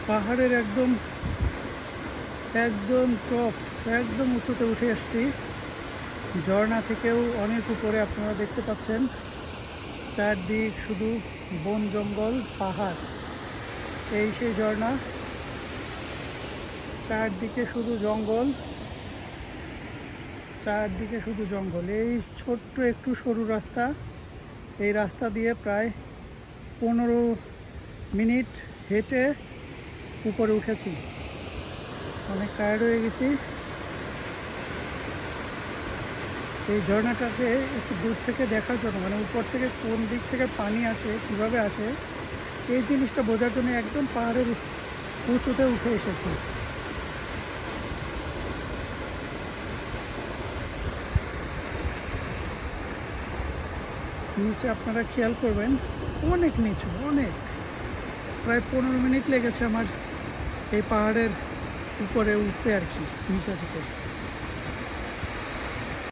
পাহাড়ের একদম একদম টপ, একদম উঁচুতে উঠে এসেছি। ঝর্ণা থেকেও অনেক উপরে আপনারা দেখতে পাচ্ছেন, চারদিক শুধু বন জঙ্গল পাহাড়। এই সেই ঝর্ণা, চারদিকে শুধু জঙ্গল, চারদিকে শুধু জঙ্গল। এই ছোট্ট একটু সরু রাস্তা, এই রাস্তা দিয়ে প্রায় 15 মিনিট হেঁটে উপরে উঠেছি। অনেক টায়ার্ড হয়ে গেছি। এই ঝর্ণাটাকে একটু দূর থেকে দেখার জন্য, মানে উপর থেকে কোন দিক থেকে পানি আসে, কিভাবে আসে, এই জিনিসটা বোঝার জন্য একদম পাহাড়ের উঁচুতে উঠে এসেছি। নিচে আপনারা খেয়াল করবেন, অনেক নিচু, অনেক, প্রায় 15 মিনিট লেগেছে আমার এই পাহাড়ের উপরে উঠতে আর কি, নিচে থেকে।